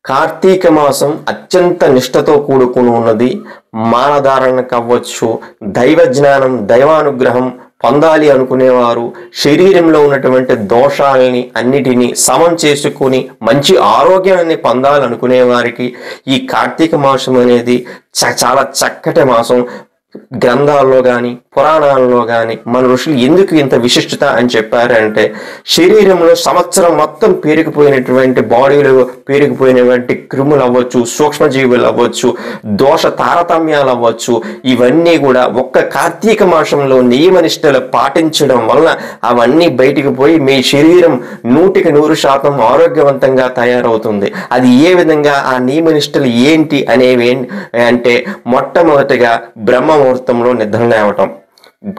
కార్తీక మాసం అత్యంత నిష్ఠతో కూడుకుని ఉన్నది. మానధారణకు అవ్వచ్చు, దైవ జ్ఞానం, దైవానుగ్రహం పొందాలి అనుకునేవారు, శరీరంలో ఉన్నటువంటి దోషాలని అన్నిటినీ సమం చేసుకుని మంచి ఆరోగ్యాన్ని పొందాలనుకునే వారికి ఈ కార్తీక మాసం అనేది చాలా చక్కటి మాసం. గ్రంథాల్లో కానీ పురాణాల్లో కానీ మన ఋషులు ఎందుకు ఇంత విశిష్టత అని చెప్పారంటే, శరీరంలో సంవత్సరం మొత్తం పేరుకుపోయినటువంటి బాడీలో పేరుకుపోయినటువంటి క్రిములు అవ్వచ్చు, సూక్ష్మజీవులు అవ్వచ్చు, దోష తారతమ్యాలు అవ్వచ్చు, ఇవన్నీ కూడా ఒక్క కార్తీక మాసంలో నియమనిష్టలు పాటించడం వలన అవన్నీ బయటికి పోయి మీ శరీరం 100% ఆరోగ్యవంతంగా తయారవుతుంది. అది ఏ విధంగా, ఆ నియమనిష్టలు ఏంటి అనేవి అంటే, మొట్టమొదటిగా బ్రహ్మ ముహూర్తంలో నిద్ర లేవటం.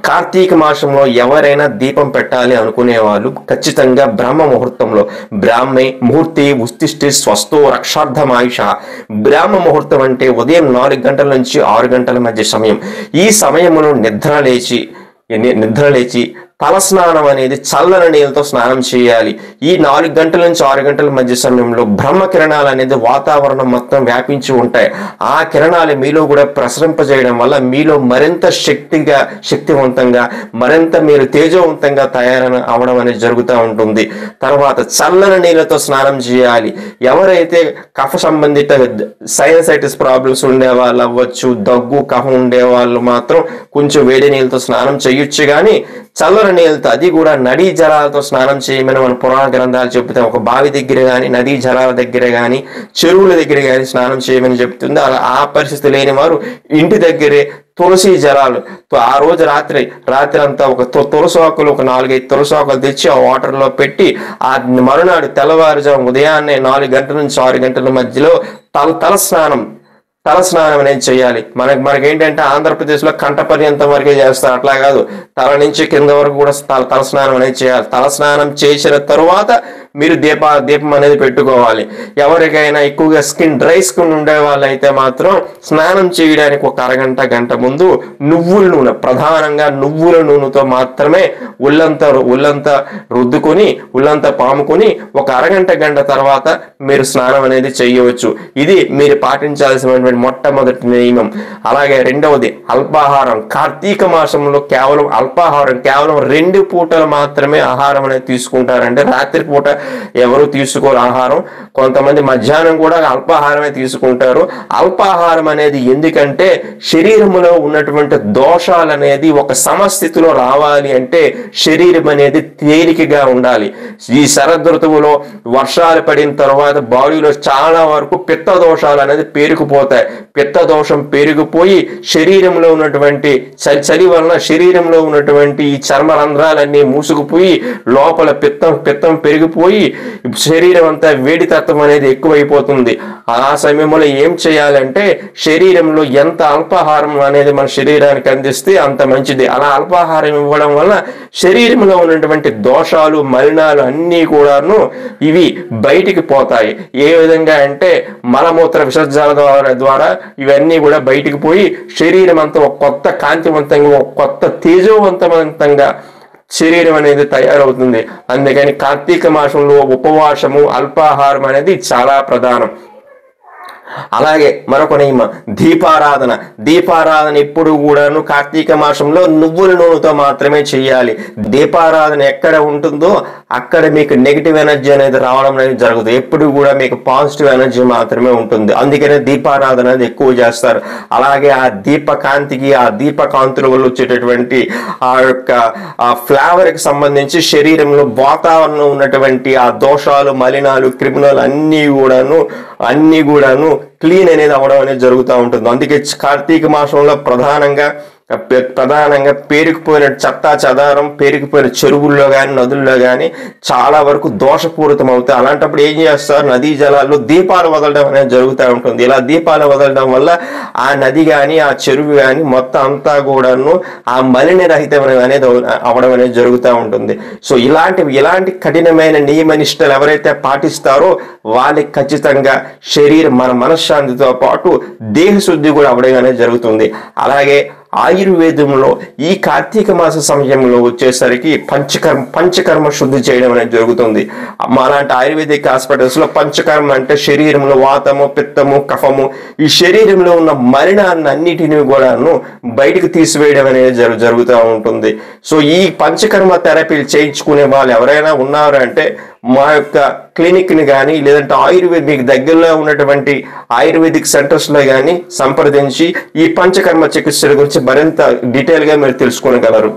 కార్తీక మాసంలో ఎవరైనా దీపం పెట్టాలి అనుకునే వాళ్ళు ఖచ్చితంగా బ్రహ్మ ముహూర్తంలో, బ్రాహ్మే ముహూర్తే ఉత్తిష్ఠే స్వస్థో రక్షార్థమాయుష. బ్రాహ్మ ముహూర్తం అంటే ఉదయం 4 గంటల నుంచి 6 గంటల మధ్య సమయం. ఈ సమయంలో నిద్ర లేచి తలస్నానం అనేది చల్లని నీళ్ళతో స్నానం చేయాలి. ఈ 4 గంటల నుంచి 6 గంటల మధ్య సమయంలో బ్రహ్మ కిరణాలు అనేది వాతావరణం మొత్తం వ్యాపించి ఉంటాయి. ఆ కిరణాలు మీలో కూడా ప్రసరింపజేయడం వల్ల మీలో మరింత శక్తివంతంగా, మరింత మీరు తేజవంతంగా అవడం అనేది జరుగుతూ ఉంటుంది. తర్వాత చల్లని నీళ్ళతో స్నానం చేయాలి. ఎవరైతే కఫ సంబంధిత సైనసైటిస్ ప్రాబ్లమ్స్ ఉండే వాళ్ళు అవ్వచ్చు, దగ్గు కఫం ఉండే వాళ్ళు మాత్రం కొంచెం వేడి నీళ్ళతో స్నానం చేయొచ్చు. కానీ చల్లని నీళ్ళతో, అది కూడా నదీ జలాలతో స్నానం చేయమని మన పురాణ గ్రంథాలు చెబుతాయి. ఒక బావి దగ్గర కానీ, నదీ జలాల దగ్గర కానీ, చెరువుల దగ్గర కానీ స్నానం చేయమని చెప్తుంది. అలా ఆ పరిస్థితి లేని వారు ఇంటి దగ్గరే తులసి జలాలు, ఆ రోజు రాత్రి అంతా ఒక తులసి ఆకులు, ఒక 4-5 తులసి ఆకులు తెచ్చి ఆ వాటర్లో పెట్టి, ఆ మరునాడు తెల్లవారుజాము ఉదయాన్నే 4 గంటల నుంచి 6 గంటల మధ్యలో తలస్నానం అనేది చేయాలి. మనకేంటంటే ఆంధ్రప్రదేశ్లో కంఠ పర్యంతం వరకే చేస్తారు. అట్లా కాదు, తల నుంచి కింద వరకు కూడా తలస్నానం అనేది చేయాలి. తలస్నానం చేసిన తరువాత మీరు దీపం అనేది పెట్టుకోవాలి. ఎవరికైనా ఎక్కువగా డ్రై స్కిన్ ఉండే వాళ్ళైతే మాత్రం స్నానం చేయడానికి ఒక అరగంట, గంట ముందు నువ్వుల నూనె, ప్రధానంగా నువ్వుల నూనెతో మాత్రమే ఒళ్ళంతా రుద్దుకొని, ఒళ్ళంతా పాముకొని ఒక అరగంట, గంట తర్వాత మీరు స్నానం అనేది చేయవచ్చు. ఇది మీరు పాటించాల్సినటువంటి మొట్టమొదటి నియమం. అలాగే రెండవది అల్పాహారం. కార్తీక మాసంలో కేవలం అల్పాహారం, కేవలం 2 పూటలు మాత్రమే ఆహారం అనేది తీసుకుంటారంటే, రాత్రి పూట ఎవరు తీసుకోరు ఆహారం. కొంతమంది మధ్యాహ్నం కూడా అల్పాహారమే తీసుకుంటారు. అల్పాహారం అనేది ఎందుకంటే, శరీరంలో ఉన్నటువంటి దోషాలు అనేది ఒక సమస్థితిలో రావాలి అంటే శరీరం అనేది తేలికగా ఉండాలి. ఈ శరదృతువులో వర్షాలు పడిన తర్వాత బాడీలో చాలా వరకు పిత్త దోషాలు అనేది పేరుకుపోతాయి. పిత్త దోషం పెరిగిపోయి శరీరంలో ఉన్నటువంటి చలి వలన శరీరంలో ఉన్నటువంటి ఈ చర్మ రంధ్రాలన్నీ మూసుకుపోయి లోపల పిత్తం పెరిగిపోయి శరీరం అంతా వేడి తత్వం అనేది ఎక్కువైపోతుంది. ఆ సమయంలో ఏం చేయాలంటే, శరీరంలో ఎంత అల్పాహారం అనేది మన శరీరానికి అందిస్తే అంత మంచిది. అలా అల్పాహారం ఇవ్వడం వల్ల శరీరంలో ఉన్నటువంటి దోషాలు, మలినాలు అన్నీ కూడాను ఇవి బయటికి పోతాయి. ఏ విధంగా అంటే, మలమూత్ర విసర్జన ద్వారా ఇవన్నీ కూడా బయటికి పోయి శరీరం అంతా ఒక కొత్త కాంతివంతంగా, ఒక కొత్త తేజవంతంగా శరీరం అనేది తయారవుతుంది. అందుకని కార్తీక మాసంలో ఉపవాసము, అల్పాహారం అనేది చాలా ప్రధానం. అలాగే మరొక నియమం దీపారాధన ఎప్పుడు కూడాను కార్తీక మాసంలో నువ్వుల నూనెతో మాత్రమే చేయాలి. దీపారాధన ఎక్కడ ఉంటుందో అక్కడ మీకు నెగిటివ్ ఎనర్జీ అనేది రావడం అనేది జరుగుతుంది. ఎప్పుడు కూడా మీకు పాజిటివ్ ఎనర్జీ మాత్రమే ఉంటుంది. అందుకనే దీపారాధన అనేది ఎక్కువ చేస్తారు. అలాగే ఆ దీపకాంతికి, ఆ దీపకాంతుల వల్ల వచ్చేటటువంటి ఆ యొక్క ఫ్లేవర్ కి సంబంధించి శరీరంలో వాతావరణంలో ఉన్నటువంటి ఆ దోషాలు, మలినాలు, క్రిమినల్ అన్ని కూడాను క్లీన్ అనేది అవడం అనేది జరుగుతూ ఉంటుంది. అందుకే కార్తీక మాసంలో ప్రధానంగా పేరుకుపోయిన చెత్తా చెదారం, పేరుకుపోయిన చెరువుల్లో కానీ, నదుల్లో కానీ చాలా వరకు దోషపూరితం అవుతాయి. అలాంటప్పుడు ఏం చేస్తారు, నదీ జలాల్లో దీపాలు వదలడం అనేది జరుగుతూ ఉంటుంది. ఇలా దీపాలు వదలడం వల్ల ఆ నది కానీ, ఆ చెరువు కానీ మొత్తం అంతా కూడాను ఆ మలిన రహితం అనేది అవడం అనేది జరుగుతూ ఉంటుంది. సో ఇలాంటి కఠినమైన నియమనిష్టలు ఎవరైతే పాటిస్తారో వాళ్ళకి ఖచ్చితంగా మన మనశ్శాంతితో పాటు దేహశుద్ధి కూడా అవడం అనేది జరుగుతుంది. అలాగే ఆయుర్వేదంలో ఈ కార్తీక మాస సమయంలో వచ్చేసరికి పంచకర్మ శుద్ధి చేయడం అనేది జరుగుతుంది. మాలాంటి ఆయుర్వేదిక్ హాస్పిటల్స్ లో పంచకర్మ అంటే శరీరంలో వాతము, పిత్తము, కఫము, ఈ శరీరంలో ఉన్న మలినాన్ని అన్నిటిని కూడాను బయటకు తీసివేయడం అనేది జరుగుతూ ఉంటుంది. సో ఈ పంచకర్మ థెరపీలు చేయించుకునే వాళ్ళు ఎవరైనా ఉన్నారు అంటే మా యొక్క క్లినిక్ ని కానీ లేదంటే మీకు దగ్గరలో ఉన్నటువంటి ఆయుర్వేదిక్ సెంటర్స్ లో కానీ సంప్రదించి ఈ పంచకర్మ చికిత్సల గురించి మరింత డీటెయిల్ గా మీరు తెలుసుకోగలరు.